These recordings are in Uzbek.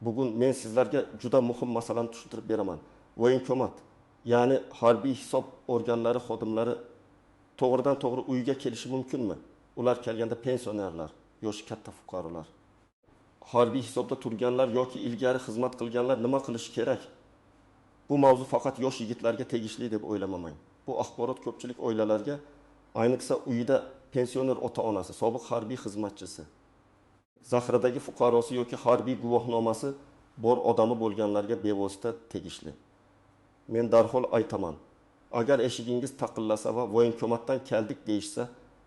Bugun men sizlarga juda muhim masalani tushuntirib beraman. Voyinkomat, ya'ni harbiy hisob organlari xodimlari to'g'ridan to'g'ri uyga kelishi mumkinmi? Ular kelganda pensionerlar, yoshi katta fuqarolar. Harbiy hisobda turganlar yoki ilgari xizmat qilganlar nima qilishi kerak? Bu mavzu faqat yosh yigitlarga tegishli deb o'ylamang. Bu axborot ko'pchilik oilalarga, ayniqsa uyida pensioner ota-onasi, sobiq harbiy xizmatchisi, zaxiradagi fuqarosi yoki harbiy guvohnomasi bor odami bo'lganlarga bevosita tegishli. Men darhol aytaman, agar eshigingiz taqillasa va voyinkomatdan keldik deyishsa,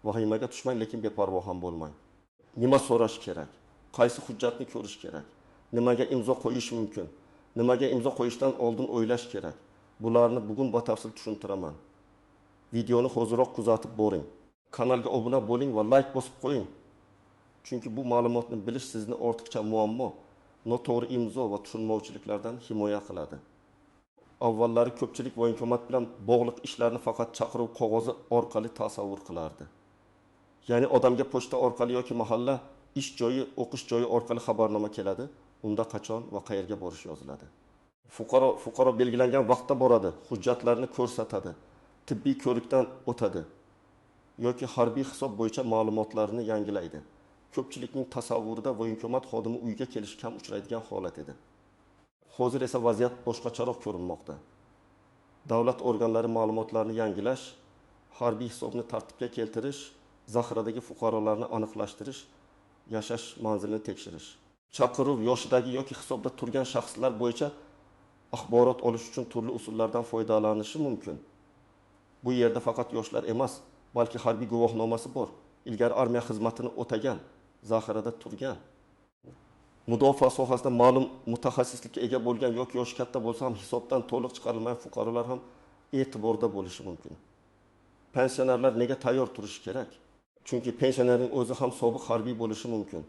vahimaga tushmang, lekin beparvo ham bo'lmang. Nima so'rash kerak? Qaysi hujjatni ko'rish kerak? Nimaga imzo qo'yish mumkin? Nimaga imzo qo'yishdan oldin o'ylash kerak? Bularni bugun batafsil tushuntiraman. Videoni hoziroq kuzatib boring. Kanalga obuna bo'ling va like bosib qo'ying. Chunki bu ma'lumotni bilish sizni ortiqcha muammo, noto'g'ri imzo va tushunmovchiliklardan himoya qiladi. Avvallari ko'pchilik voyinkomat bilan bog'liq ishlarni faqat chaqiruv qog'ozi orqali tasavvur qilardi. Ya'ni odamga pochta orqali yoki mahalla ish joyi, o'qish joyi orqali xabarnoma keladi. Unda qachon va qayerga borish yoziladi. Fuqaro belgilangan vaqtda boradi, hujjatlarini ko'rsatadi, tibbiy ko'rikdan o'tadi yoki harbiy hisob bo'yicha ma'lumotlarini yangilaydi. Ko'pchilikning tasavvurida voyinkomat xodimi uyga kelishi kam uchraydigan holat edi. Hozir esa vaziyat boshqacharoq ko'rinmoqda. Davlat organlari ma'lumotlarni yangilash, harbiy hisobni tartibga keltirish, zaxiradagi fuqarolarni aniqlashtirish, yashash manzilini tekshirish, chaqiruv yoshidagi yoki hisobda turgan shaxslar bo'yicha axborot olish uchun turli usullardan foydalanishi mumkin. Bu yerda faqat yoshlar emas, balki harbiy guvohnomasi bor, ilgari armiya xizmatini o'tagan, zaxirada turgan, mudofaa sohasida ma'lum mutaxassislikka ega bo'lgan yoki yoshi katta bo'lsa ham hisobdan to'liq chiqarilmagan fuqarolar ham e'tiborda bo'lishi mumkin. Pensionerlar nega tayyor turishi kerak? Chunki pensionerning o'zi ham sobiq harbiy bo'lishi mumkin.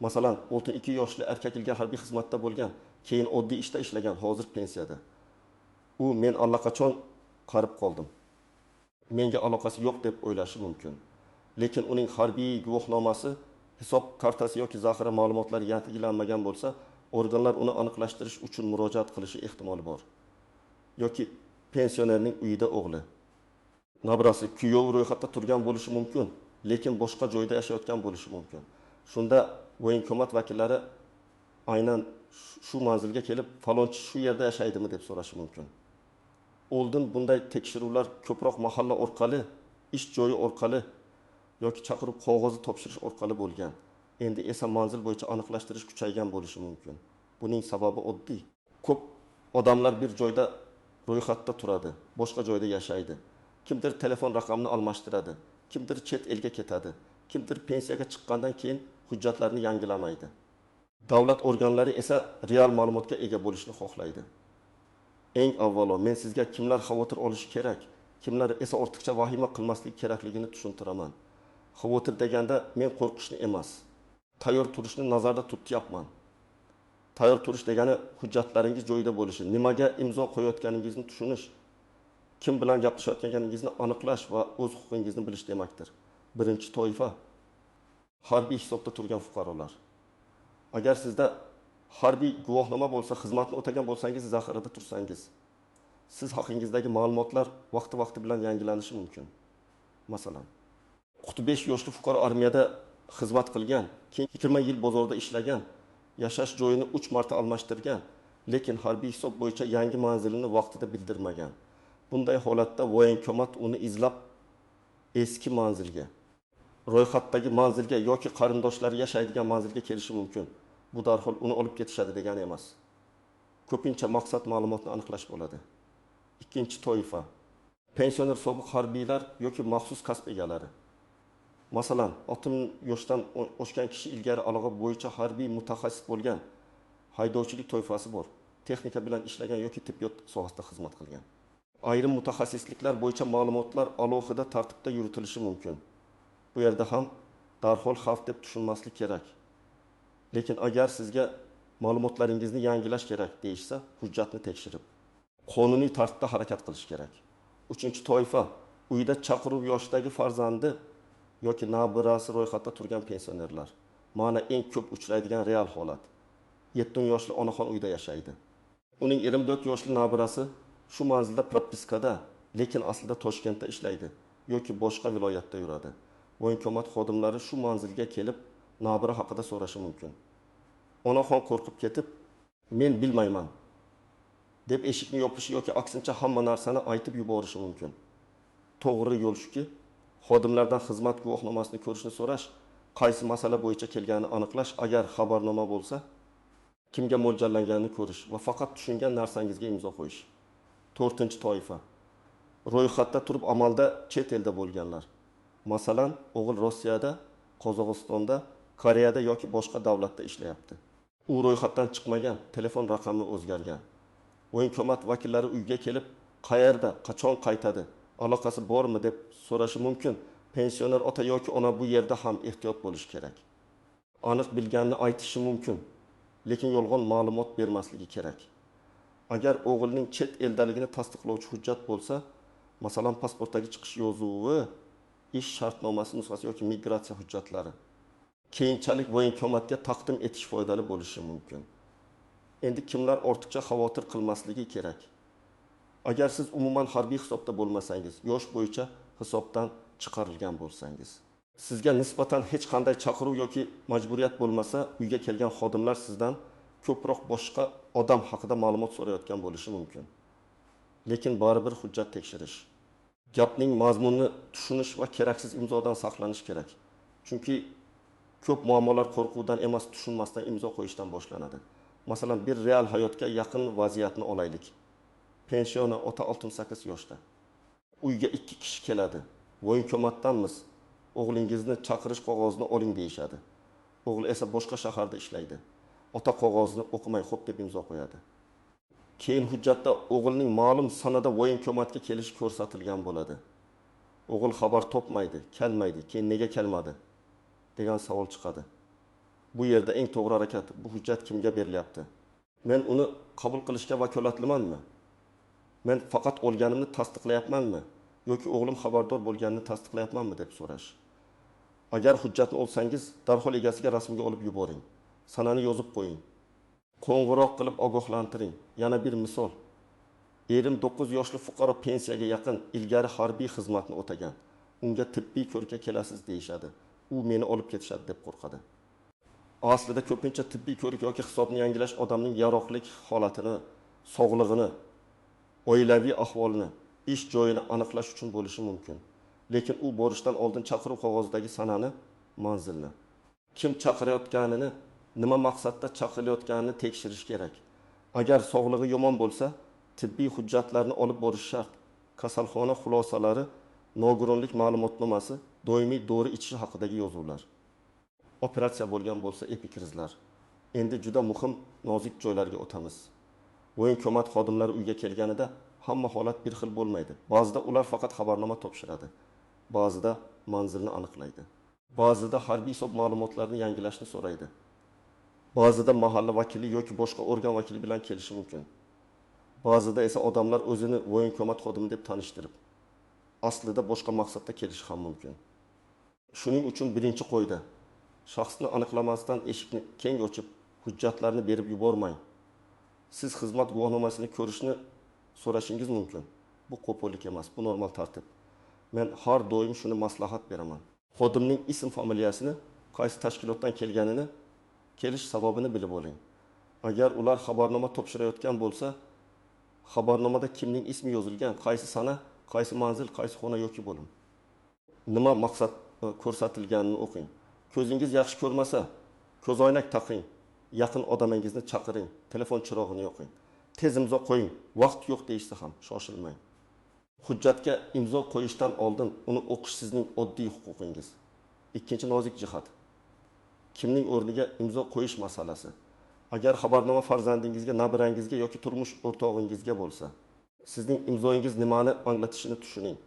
Masalan, 62 yoshli erkak ilgari harbiy xizmatda bo'lgan, keyin oddiy ishda ishlagan, hozir pensiyada. U men allaqachon qarib qoldim, menga aloqasi yo'q deb o'ylashi mumkin. Lekin uning harbiy guvohnomasi, hisob kartasi yoki zaxira ma'lumotlari yangilanmagan bo'lsa, organlar uni aniqlashtirish uchun murojaat qilishi ehtimoli bor. Yoki pensionerning uyida o'g'li, nabrasi, kuyovi ro'yxatda turgan bo'lishi mumkin, lekin boshqa joyda yashayotgan bo'lishi mumkin. Shunda voyinkomat vakillari aynan shu manzilga kelib, falonchi shu yerda yashaydimi deb so'rashi mumkin. Oldin bunday tekshiruvlar ko'proq mahalla orqali, ish joyi orqali yoki chaqiruv qog'ozi topshirish orqali bo'lgan. Endi esa manzil bo'yicha aniqlashtirish kuchaygan bo'lishi mumkin. Buning sababi oddiy. Ko'p odamlar bir joyda ro'yxatda turadi, boshqa joyda yashaydi. Kimdir telefon raqamini almashtiradi, kimdir chet elga ketadi, kimdir pensiyaga chiqqandan keyin hujjatlarini yangilamaydi. Davlat organlari esa real ma'lumotga ega bo'lishni xohlaydi. Eng avvalo men sizga kimlar xavotir olishi kerak, kimlar esa ortiqcha vahima qilmaslik kerakligini tushuntiraman. Xavotir deganda men qo'rqishni emas, tayyor turishni nazarda tutyapman. Tayyor turish degani hujjatlaringiz joyida bo'lishi, nimaga imzo qo'yayotganingizni tushunish, kim bilan gaplashayotganingizni aniqlash va o'z huquqingizni bilish demakdir. Birinchi toifa harbiy hisobda turgan fuqarolar. Agar sizda harbiy guvohnoma bo'lsa, xizmatni o'tagan bo'lsangiz, zaxirada tursangiz, siz haqingizdagi ma'lumotlar vaqti bilan yangilanishi mumkin. Masalan, 45 yoshli fuqaro armiyada xizmat qilgan, keyin 20 yil bozorda ishlagan, yashash joyini 3 marta almashtirgan, lekin harbiy hisob bo'yicha yangi manzilini vaqtida bildirmagan. Bunday holatda voyinkomat uni izlab eski manzilga, ro'yxatdagi manzilga yoki qarindoshlari yashaydigan manzilga kelishi mumkin. Bu darhol uni olib ketishadi degani emas. Ko'pincha maqsad ma'lumotni aniqlash bo'ladi. Ikkinchi toifa pensioner sobiq harbiylar yoki maxsus kasb egalari. Masalan, 60 yoshdan oshgan kishi ilgari aloqa bo'yicha harbiy mutaxassis bo'lgan, haydovchilik toifasi bor, texnika bilan ishlagan yoki tibbiyot sohasida xizmat qilgan. Ayrim mutaxassisliklar bo'yicha ma'lumotlar alohida tartibda yuritilishi mumkin. Bu yerda ham darhol xavf deb tushunmaslik kerak. Lekin agar sizga ma'lumotlaringizni yangilash kerak deyishsa, hujjatni tekshirib, qonuniy tartibda harakat qilish kerak. Uchinchi toifa uyda chaqiruv yoshidagi farzandi yoki nabirasi ro'yxatda turgan pensionerlar. Mana eng ko'p uchraydigan real holat. 7 yoshli onaxon uyda yashaydi. Uning 24 yoshli nabirasi shu manzilda propiskada, lekin aslida Toshkentda ishlaydi yoki boshqa viloyatda yuradi. Voyinkomat xodimlari shu manzilga kelib, nabira haqida so'rashi mumkin. Onaxon qo'rqib ketib, "Men bilmayman" deb eshikni yopishi yoki aksincha hamma narsani aytib yuborishi mumkin. To'g'ri yo'l shuki, xodimlardan xizmat guvohnomasini ko'rishni so'rash, qaysi masala bo'yicha kelganini aniqlash, agar xabarnoma bo'lsa, kimga mo'ljallanganini ko'rish va faqat tushungan narsangizga imzo qo'yish. 4-toifa. Ro'yxatda turib amalda chet elda bo'lganlar. Masalan, o'g'il Rossiyada, Qozog'istonda, Koreyada yoki boshqa davlatda ishlayapti. U ro'yxatdan chiqmagan, telefon raqami o'zgargan. Voyinkomat vakillari uyga kelib, qayerda, qachon qaytadi, aloqasi bormi deb so'rashi mumkin. Pensioner ota yoki ona bu yerda ham ehtiyot bo'lish kerak. Aniq bilganini aytishi mumkin, lekin yolg'on ma'lumot bermasligi kerak. Agar o'g'ilning chet eldaligini tasdiqlovchi hujjat bo'lsa, masalan, pasportdagi chiqish yozuvi, ish shartnomasi nusxasi yoki migratsiya hujjatlari, keyinchalik voyinkomatga taqdim etish foydali bo'lishi mumkin. Endi kimlar ortiqcha xavotir qilmasligi kerak. Agar siz umuman harbiy hisobda bo'lmasangiz, yosh bo'yicha hisobdan chiqarilgan bo'lsangiz, sizga nisbatan hech qanday chaqiruv yoki majburiyat bo'lmasa, uyga kelgan xodimlar sizdan ko'proq boshqa odam haqida ma'lumot so'rayotgan bo'lishi mumkin. Lekin baribir hujjat tekshirish, gapning mazmunini tushunish va keraksiz imzodan saqlanish kerak. Chunki ko'p muammolar qo'rquvdan emas, tushunmasdan imzo qo'yishdan boshlanadi. Masalan, bir real hayotga yaqin vaziyatni olaylik. Pensioner ota 68 yoshda. Uyga 2 kishi keladi. Voyinkomatdanmiz. O'g'lingizni chaqirish qog'ozini oling deyishadi. O'g'il esa boshqa shaharda ishlaydi. Ota qog'ozni o'qimay xo'p deb imzo qo'yadi. Keyin hujjatda o'g'ilning ma'lum sanada voyinkomatga kelishi ko'rsatilgan bo'ladi. O'g'il xabar topmaydi, kelmaydi. Keyin nega kelmadi degan savol chiqadi. Bu yerda eng to'g'ri harakat, bu hujjat kimga berilyapti? Men uni qabul qilishga vakolatlimanmi? Men faqat o'lganimni tasdiqlayapmanmi yoki o'g'lim xabardor bo'lganini tasdiqlayapmanmi deb so'rash. Agar hujjatni olsangiz, darhol egasiga rasmga olib yuboring. Sanani yozib qo'ying. Qo'ng'iroq qilib ogohlantiring. Yana bir misol. Erim 9 yoshli fuqaro pensiyaga yaqin, ilgari harbiy xizmatni o'tagan. Unga tibbiy ko'rikka kelasiz deyishadi. U meni olib ketishadi deb qo'rqadi. Aslida ko'pincha tibbiy ko'rik yoki hisobni yangilash odamning yaroqlik holatini, sog'lig'ini, oilaviy ahvolini, ish joyini aniqlash uchun bo'lishi mumkin. Lekin u borishdan oldin chaqiruv qog'ozidagi sanani, manzilni, kim chaqirayotganini, nima maqsadda chaqirilayotganini tekshirish kerak. Agar sog'lig'i yomon bo'lsa, tibbiy hujjatlarni olib borish shart. Kasalxona xulosalari, nogironlik ma'lumotnomasi, doimiy dori ichishi haqidagi yozuvlar. Operatsiya bo'lgan bo'lsa, epikrizlar. Endi juda muhim nozik joylarga o'tamiz. Voyinkomat xodimlari uyga kelganida hamma holat bir xil bo'lmaydi. Ba'zida ular faqat xabarnoma topshiradi. Ba'zida manzilni aniqlaydi. Ba'zida harbiy hisob ma'lumotlarini yangilashni so'raydi. Ba'zida mahalla vakili yoki boshqa organ vakili bilan kelishi mumkin. Ba'zida esa odamlar o'zini voyinkomat xodimi deb tanishtirib, aslida boshqa maqsadda kelishi ham mumkin. Shuning uchun birinchi qo'yda shaxsni aniqlamasdan eshikni keng ochib, hujjatlarni berib yubormang. Siz xizmat guvohnomasini ko'rishni so'rashingiz mumkin. Bu qo'pollik emas, bu normal tartib. Men har doim shuni maslahat beraman. Xodimning ism familiyasini, qaysi tashkilotdan kelganini, kelish sababini bilib oling. Agar ular xabarnoma topshirayotgan bo'lsa, xabarnomada kimning ismi yozilgan, qaysi sana, qaysi manzil, qaysi xona yoki bo'lim, nima maqsad ko'rsatilganini o'qing. Ko'zingiz yaxshi ko'rmasa, ko'zoynak taqing, yaqin odamingizni chaqiring, telefon chirog'ini yoqing. Tez imzo qo'ying, vaqt yo'q deyishsa ham shoshilmang. Hujjatga imzo qo'yishdan oldin uni o'qish sizning oddiy huquqingiz. Ikkinchi nozik jihat, kimning o'rniga imzo qo'yish masalasi. Agar xabarnoma farzandingizga, nabirangizga yoki turmush o'rtog'ingizga bo'lsa, sizning imzoingiz nimani anglatishini tushuning.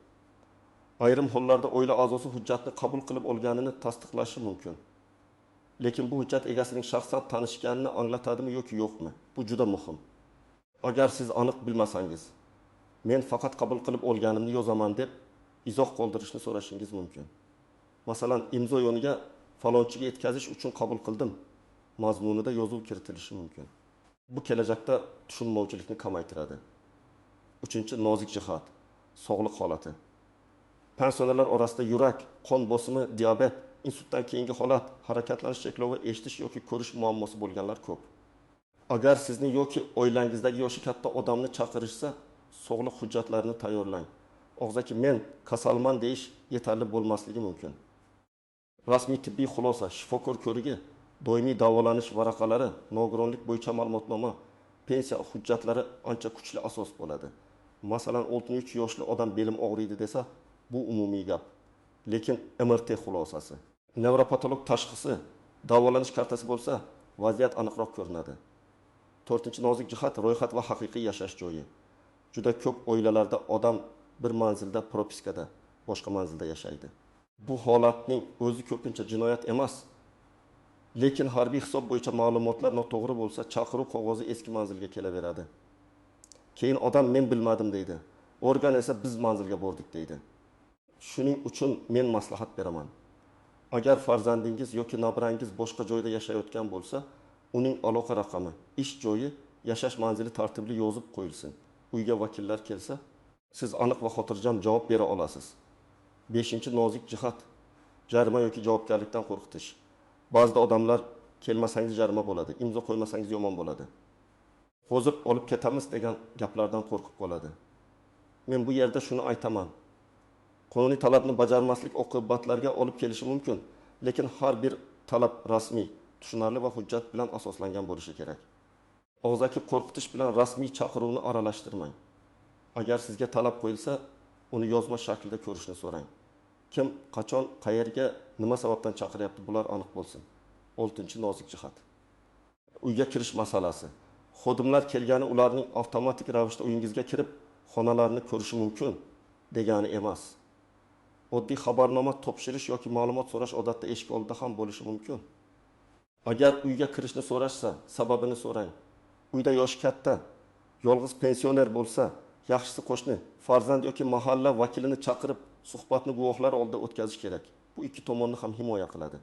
Ayrim hollarda oila a'zosi hujjatni qabul qilib olganini tasdiqlashi mumkin. Lekin bu hujjat egasining shaxsan tanishganini anglatadimi yoki yo'qmi? Bu juda muhim. Agar siz aniq bilmasangiz, men faqat qabul qilib olganimni yozaman deb izoh qoldirishni so'rashingiz mumkin. Masalan, imzo yoniga falonchiga yetkazish uchun qabul qildim mazmunida yozuv kiritilishi mumkin. Bu kelajakda tushunmovchilikni kamaytiradi. 3-nozik jihat, sog'liq holati. Pensionerlar orasida yurak, qon bosimi, diabet, insultdan keyingi holat, harakatlanish cheklovi, eshitish yoki ko'rish muammosi bo'lganlar ko'p. Agar sizni yoki oilangizdagi yoshi katta odamni chaqirishsa, sog'liq hujjatlarini tayyorlang. Og'zaki men kasalman deyish yetarli bo'lmasligi mumkin. Rasmiy tibbiy xulosa, shifokor ko'rigi, doimiy davolanish varaqalari, nogironlik bo'yicha ma'lumotnoma, pensiya hujjatlari ancha kuchli asos bo'ladi. Masalan, 63 yoshli odam belim og'riydi desa, bu umumiy gap. Lekin MRT xulosasi, nevropatolog tashxisi, davolanish kartasi bo'lsa, vaziyat aniqroq ko'rinadi. 4-nozik jihat, ro'yxat va haqiqiy yashash joyi. Juda ko'p oilalarda odam bir manzilda propiskada, boshqa manzilda yashaydi. Bu holatning o'zi ko'pincha jinoyat emas. Lekin harbiy hisob bo'yicha ma'lumotlar noto'g'ri bo'lsa, chaqiruv qog'ozi eski manzilga kelaveradi. Keyin odam men bilmadim deydi. Organ esa biz manzilga bordik deydi. Shuning uchun men maslahat beraman. Agar farzandingiz yoki nabrangiz boshqa joyda yashayotgan bo'lsa, uning aloqa raqami, ish joyi, yashash manzili tartibli yozib qo'yilsin. Uyga vakillar kelsa, siz aniq va xotirjam javob bera olasiz. 5-nozik jihat, jarima yoki javobgarlikdan qo'rqitish. Ba'zida odamlar kelmasangiz jarima bo'ladi, imzo qo'ymasangiz yomon bo'ladi. Hozir olib ketamiz degan gaplardan qo'rqib qoladi. Men bu yerda shuni aytaman. Qonuniy talabni bajarmaslik oqibatlarga olib kelishi mumkin, lekin har bir talab rasmiy, tushunarli va hujjat bilan asoslangan bo'lishi kerak. Og'zaki qo'rqitish bilan rasmiy chaqiruvni aralashtirmang. Agar sizga talab qo'yilsa, uni yozma shaklda ko'rishni so'rang. Kim, qachon, qayerga, nima sababdan chaqiryapti, bular aniq bo'lsin. 6-nozik jihat. Uyga kirish masalasi. Xodimlar kelgani ularning avtomatik ravishda uyingizga kirib, xonalarni ko'rishi mumkin degani emas. Oddiy xabarnoma topshirish yoki ma'lumot so'rash odatda eshik oldida ham bo'lishi mumkin. Agar uyga kirishni so'rashsa, sababini so'rang. Uyda yoshi katta, yolg'iz pensioner bo'lsa, yaxshisi qo'shni, farzand yoki mahalla vakilini chaqirib, suhbatni guvohlar oldida o'tkazish kerak. Bu ikki tomonni ham himoya qiladi.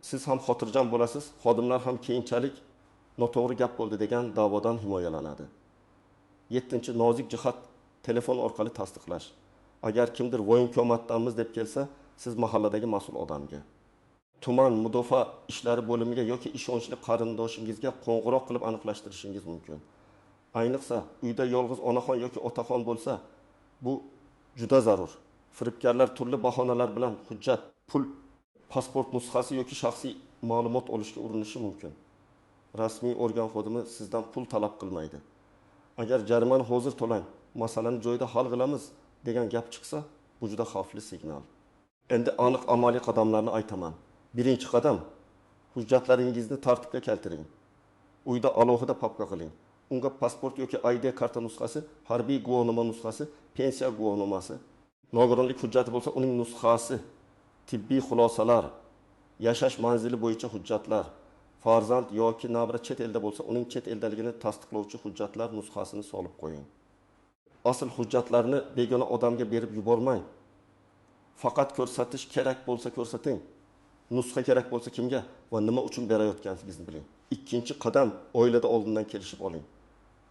Siz ham xotirjam bo'lasiz, xodimlar ham keyinchalik noto'g'ri gap bo'ldi degan da'vodan himoyalanadi. 7-nozik jihat, telefon orqali tasdiqlash. Agar kimdir voyinkomatdanmiz deb kelsa, siz mahalladagi mas'ul odamga, tuman mudofaa ishlari bo'limiga yoki ishonchli qarindoshingizga qo'ng'iroq qilib aniqlashtirishingiz mumkin. Ayniqsa, uyda yolg'iz onaxon yoki otaxon bo'lsa, bu juda zarur. Firibgarlar turli bahonalar bilan hujjat, pul, pasport nusxasi yoki shaxsiy ma'lumot olishga urinishi mumkin. Rasmiy organ xodimi sizdan pul talab qilmaydi. Agar jarimani hozir to'lang, masalani joyida hal qilamiz degan gap chiqsa, bu juda xavfli signal. Endi aniq amaliy qadamlarni aytaman. Birinchi qadam, hujjatlaringizni tartibga keltiring. Uyda alohida papka qiling. Unga pasport yoki ID karta nusxasi, harbiy guvohnoma nusxasi, pensiya guvohnomasi, nogironlik hujjati bo'lsa, uning nusxasi, tibbiy xulosalar, yashash manzili bo'yicha hujjatlar, farzand yoki nabra chet elda bo'lsa, uning chet eldaligini tasdiqlovchi hujjatlar nusxasini solib qo'ying. Asl hujjatlarni begona odamga berib yubormang. Faqat ko'rsatish kerak bo'lsa ko'rsating. Nusxa kerak bo'lsa kimga va nima uchun berayotganingizni biling. Ikkinchi qadam, oilada oldindan kelishib oling.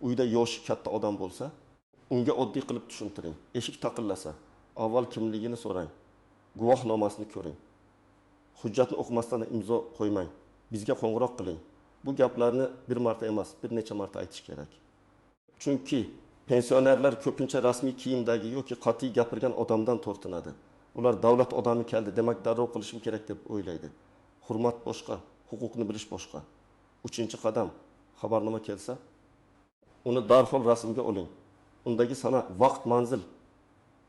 Uyda yoshi katta odam bo'lsa, unga oddiy qilib tushuntiring. Eshik taqillasa, avval kimligini so'rang. Guvohnomasini ko'ring. Hujjatni o'qimasdan imzo qo'ymang. Bizga qo'ng'iroq qiling. Bu gaplarni bir marta emas, bir necha marta aytish kerak. Chunki pensionerlar ko'pincha rasmiy kiyimdagi yoki qat'iy gapirgan odamdan tortinadi. Ular davlat odami keldi, demak darrov qilishim kerak deb o'ylaydi. Hurmat boshqa, huquqni bilish boshqa. 3-qadam, xabarnoma kelsa, uni darhol rasmga oling. Undagi sana, vaqt, manzil,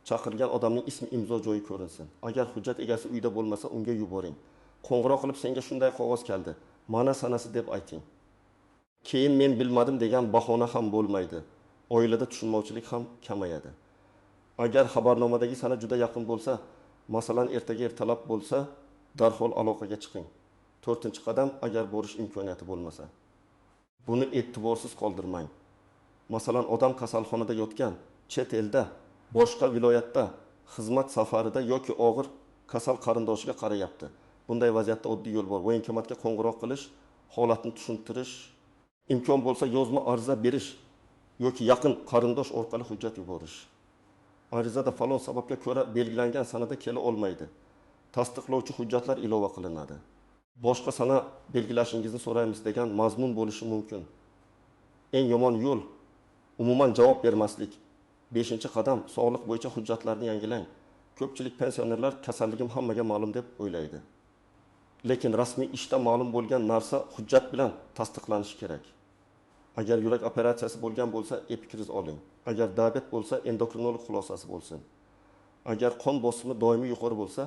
chaqirgan odamning ismi, imzo joyi ko'rinsin. Agar hujjat egasi uyda bo'lmasa, unga yuboring. Qo'ng'iroq qilib, senga shunday qog'oz keldi, mana sanasi deb ayting. Keyin men bilmadim degan bahona ham bo'lmaydi. Oilada tushunmovchilik ham kamayadi. Agar xabarnomadagi sana juda yaqin bo'lsa, masalan ertaga ertalab bo'lsa, darhol aloqaga chiqing. 4-qadam, agar borish imkoniyati bo'lmasa. Buni e'tiborsiz qoldirmang. Masalan, odam kasalxonada yotgan, chet elda, boshqa viloyatda, xizmat safarida yoki og'ir kasal qarindoshiga qarayapti. Bunday vaziyatda oddiy yo'l bor. Voyinkomatga qo'ng'iroq qilish, holatni tushuntirish, imkon bo'lsa yozma ariza berish yoki yaqin qarindosh orqali hujjat yuborish. Arizada falon sababga ko'ra belgilangan sanada kela olmaydi. Tasdiqlovchi hujjatlar ilova qilinadi. Boshqa sana belgilashingizni so'raymiz degan mazmun bo'lishi mumkin. Eng yomon yo'l umuman javob bermaslik. 5-qadam sog'liq bo'yicha hujjatlarni yangilang. Ko'pchilik pensionerlar kasalligim hammaga ma'lum deb o'ylaydi. Lekin rasmiy ishda ma'lum bo'lgan narsa hujjat bilan tasdiqlanishi kerak. Agar yurak operatsiyasi bo'lgan bo'lsa, epikriz oling. Agar diabet bo'lsa, endokrinolog xulosasi bo'lsin. Agar qon bosimi doimiy yuqori bo'lsa,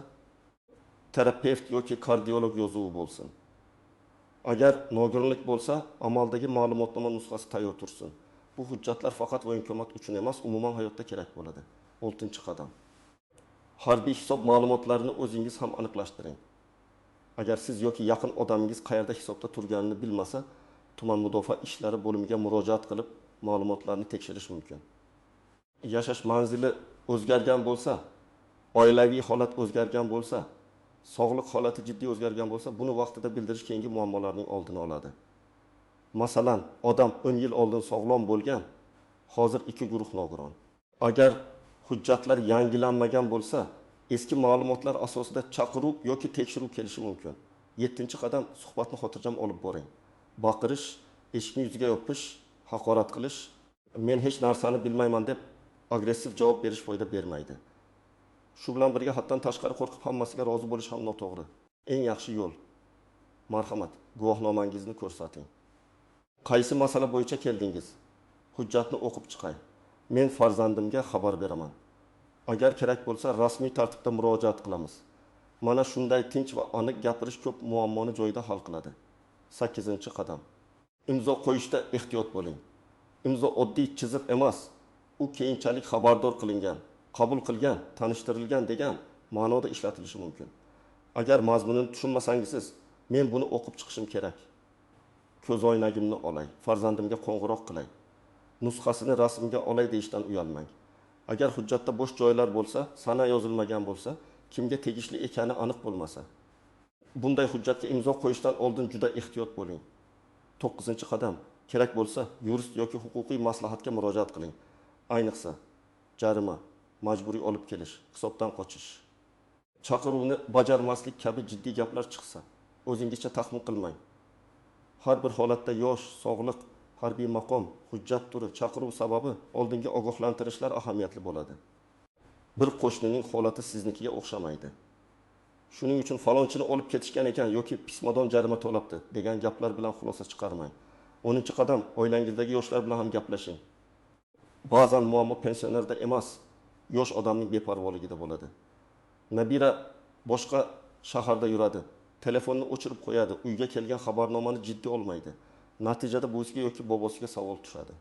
terapevt yoki kardiolog yozuvi bo'lsin. Agar nogironlik bo'lsa, amaldagi ma'lumotnoma nusxasi tayyor tursin. Bu hujjatlar faqat voyinko'mat uchun emas, umuman hayotda kerak bo'ladi. 6-qadam. Harbiy hisob ma'lumotlarini o'zingiz ham aniqlashtiring. Agar siz yoki yaqin odamingiz qayerda hisobda turganini bilmasa, tuman mudofaa ishlari bo'limiga murojaat qilib, ma'lumotlarni tekshirish mumkin. Yashash manzili o'zgargan bo'lsa, oilaviy holat o'zgargan bo'lsa, sog'liq holati jiddiy o'zgargan bo'lsa, buni vaqtida bildirish keyingi muammolarning oldini oladi. Masalan, odam 10 yil oldin sog'lom bo'lgan, hozir 2 guruh nogiron. Agar hujjatlar yangilanmagan bo'lsa, eski ma'lumotlar asosida chaqiruv yoki tekshiruv kelishi mumkin. 7-qadam suhbatni xotirjam olib boring. Baqirish, eshikni yuziga yopish, haqorat qilish, men hech narsani bilmayman deb agressiv javob berish foyda bermaydi. Shu bilan birga haddan tashqari qo'rqib hammasiga rozi bo'lish ham noto'g'ri. Eng yaxshi yo'l marhamat, guvohnomangizni ko'rsating. Qaysi masala bo'yicha keldingiz? Hujjatni o'qib chiqay. Men farzandimga xabar beraman. Agar kerak bo'lsa, rasmiy tartibda murojaat qilamiz. Mana shunday tinch va aniq gapirish ko'p muammoni joyida hal qiladi. 8-qadam. Imzo qo'yishda ehtiyot bo'ling. Imzo oddiy chiziq emas, u keyinchalik xabardor qilingan, qabul qilgan, tanishtirilgan degan ma'noda ishlatilishi mumkin. Agar mazmunini tushunmasangiz, men buni o'qib chiqishim kerak. Ko'z oynagimni olay, farzandimga qo'ng'iroq qilay. Nusxasini rasmga olay deyishdan uyalmang. Agar hujjatda bo'sh joylar bo'lsa, sana yozilmagan bo'lsa, kimga tegishli ekani aniq bo'lmasa, bunday hujjatga imzo qo'yishdan oldin juda ehtiyot bo'ling. 9-qadam. Kerak bo'lsa, yurist yoki huquqiy maslahatga murojaat qiling. Ayniqsa, jarima, majburiy olib kelish, hisobdan qochish, chaqiruvni bajarmaslik kabi jiddiy gaplar chiqsa, o'zingizcha taxmin qilmang. Har bir holatda yosh, sog'liq, harbiy maqom, hujjat turi, chaqiruv sababi, oldingi ogohlantirishlar ahamiyatli bo'ladi. Bir qo'shnining holati siznikiga o'xshamaydi. Shuning uchun falonchini olib ketishgan ekan yoki pismadon jarima to'labdi degan gaplar bilan xulosa chiqarmang. 10-qadam, oilangizdagi yoshlar bilan ham gaplashing. Ba'zan muammo pensionerda emas, yosh odamning beparvoligida bo'ladi. Nabira boshqa shaharda yuradi, telefonni o'chirib qo'yadi, uyga kelgan xabarnomani jiddiy olmaydi. Natijada buvisiga yoki bobosiga savol tushadi.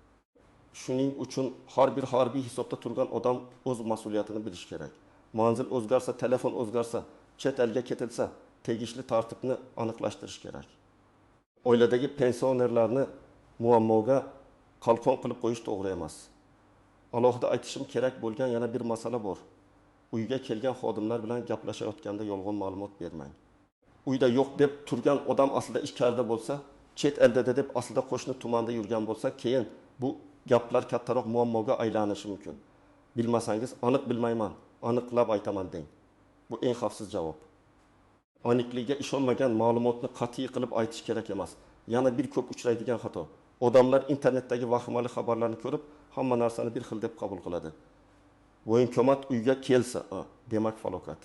Shuning uchun har bir harbiy hisobda turgan odam o'z mas'uliyatini bilishi kerak. Manzil o'zgarsa, telefon o'zgarsa, chet elga ketilsa, tegishli tartibni aniqlashtirish kerak. Oiladagi pensionerlarni muammoga qalqon qilib qo'yish to'g'ri emas. Alohida aytishim kerak bo'lgan yana bir masala bor. Uyga kelgan xodimlar bilan gaplashayotganda yolg'on ma'lumot bermang. Uyda yo'q deb turgan odam aslida ichkarida bo'lsa, chet elda deb aslida qo'shni tumanda yurgan bo'lsa, keyin bu gaplar kattaroq muammoga aylanishi mumkin. Bilmasangiz, aniq bilmayman, aniqlab aytaman deng. Bu eng xavfsiz javob. Aniqligiga ishonmagan ma'lumotni qat'iy qilib aytish kerak emas. Yana bir ko'p uchraydigan xato. Odamlar internetdagi vahimali xabarlarni ko'rib, hamma narsani bir xil deb qabul qiladi. Voyinko'mat uyga kelsa, demak falokat.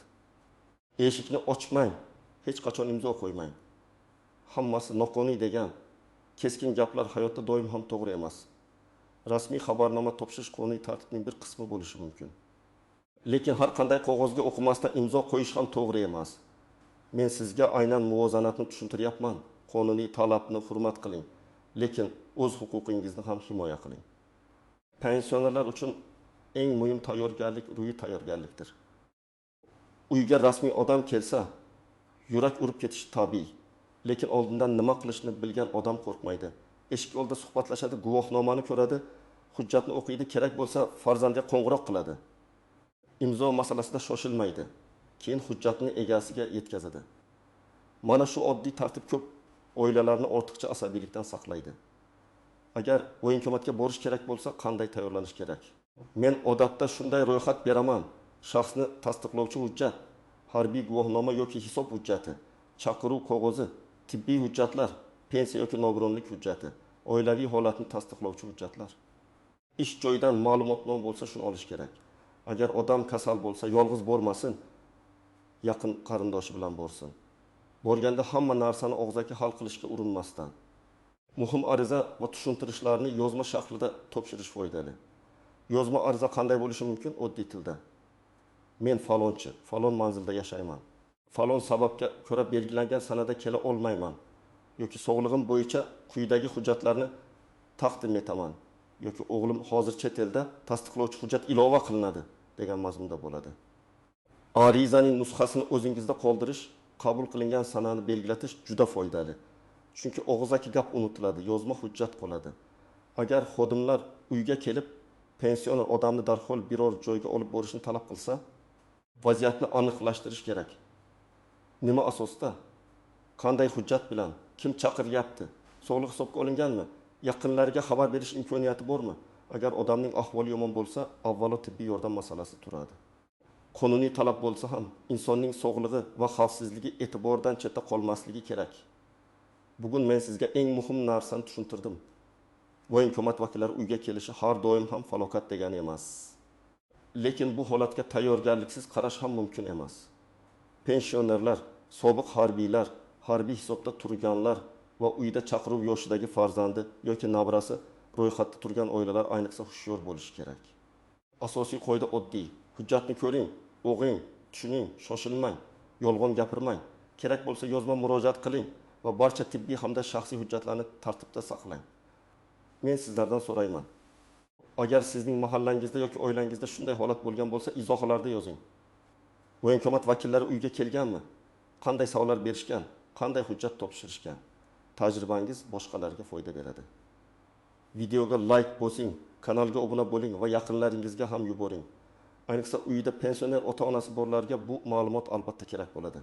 Eshikni ochmang, hech qachon imzo qo'ymang. Hammasi noqonuniy degan keskin gaplar hayotda doim ham to'g'ri emas. Rasmiy xabarnoma topshirish qonuniy tartibning bir qismi bo'lishi mumkin. Lekin har qanday qog'ozga o'qimasdan imzo qo'yish ham to'g'ri emas. Men sizga aynan muvozanatni tushuntiryapman. Qonuniy talabni hurmat qiling, lekin o'z huquqingizni ham himoya qiling. Pensionerlar uchun eng muhim tayyorgarlik ruhiy tayyorgarlikdir. Uyga rasmiy odam kelsa, yurak urib ketishi tabiiy. Lekin oldindan nima qilishni bilgan odam qo'rqmaydi. Eshik oldida suhbatlashadi, guvohnomani ko'radi, hujjatni o'qiydi, kerak bo'lsa farzandiga qo'ng'iroq qiladi. Imzo masalasida shoshilmaydi. Keyin hujjatni egasiga yetkazadi. Mana shu oddiy tartib ko'p oilalarni ortiqcha asabiylikdan saqlaydi. Agar voyinko'matga borish kerak bo'lsa, qanday tayyorlanish kerak? Men odatda shunday ro'yxat beraman. Shaxsni tasdiqlovchi hujjat, harbiy guvohnoma yoki hisob hujjati, chaqiruv qog'ozi, tibbiy hujjatlar, pensiya yoki nogironlik hujjati, oilaviy holatni tasdiqlovchi hujjatlar. Ish joyidan ma'lumotnoma bo'lsa, shuni olish kerak. Agar odam kasal bo'lsa, yolg'iz bormasin, yaqin qarindoshi bilan borsin. Borganda hamma narsani og'zaki hal qilishga urinmasdan. Muhim ariza va tushuntirishlarni yozma shaklida topshirish foydali. Yozma ariza qanday bo'lishi mumkin? Oddiy tilda. Men falonchi, falon manzilda yashayman. Falon sababga ko'ra belgilangan sanada kela olmayman. Yoki sog'lig'im bo'yicha quyidagi hujjatlarni taqdim etaman. Yoki o'g'lim hozir chet elda, tasdiqlovchi hujjat ilova qilinadi degan mazmunda bo'ladi. Arizaning nusxasini o'zingizda qoldirish, qabul qilingan sanani belgilatish juda foydali. Chunki og'zaki gap unutiladi, yozma hujjat qoladi. Agar xodimlar uyga kelib pensioner odamni darhol biror joyga olib borishni talab qilsa, vaziyatni aniqlashtirish kerak. Nima asosda? Qanday hujjat bilan? Kim chaqiryapti? Sog'liq hisobga olinganmi? Yaqinlariga xabar berish imkoniyati bormi? Agar odamning ahvoli yomon bo'lsa, avvalo tibbiy yordam masalasi turadi. Qonuniy talab bo'lsa ham insonning sog'lig'i va xavfsizligi e'tibordan chetda qolmasligi kerak. Bugun men sizga eng muhim narsani tushuntirdim. Voyinko'mat vakillari uyga kelishi har doim ham falokat degani emas. Lekin bu holatga tayyorgarliksiz qarash ham mumkin emas. Pensionerlar, sobiq harbiylar, harbiy hisobda turganlar va uyda chaqiruv yoshidagi farzandi yoki nabrasi ro'yxatda turgan oilalar ayniqsa hushyor bo'lishi kerak. Asosiy qoida oddiy. Hujjatni ko'ring, o'qing, tushuning, shoshilmang, yolg'on gapirmang. Kerak bo'lsa yozma murojaat qiling va barcha tibbiy hamda shaxsiy hujjatlarni tartibda saqlang. Men sizlardan so'rayman. Agar sizning mahallangizda yoki oilangizda shunday holat bo'lgan bo'lsa, izohlarda yozing. Voyinko'mat vakillari uyga kelganmi? Qanday savollar berishgan? Qanday hujjat topshirishgan? Tajribangiz boshqalarga foyda beradi. Videoga like bosing, kanalga obuna bo'ling va yaqinlaringizga ham yuboring. Ayniqsa uyida pensioner ota-onasi borlarga bu ma'lumot albatta kerak bo'ladi.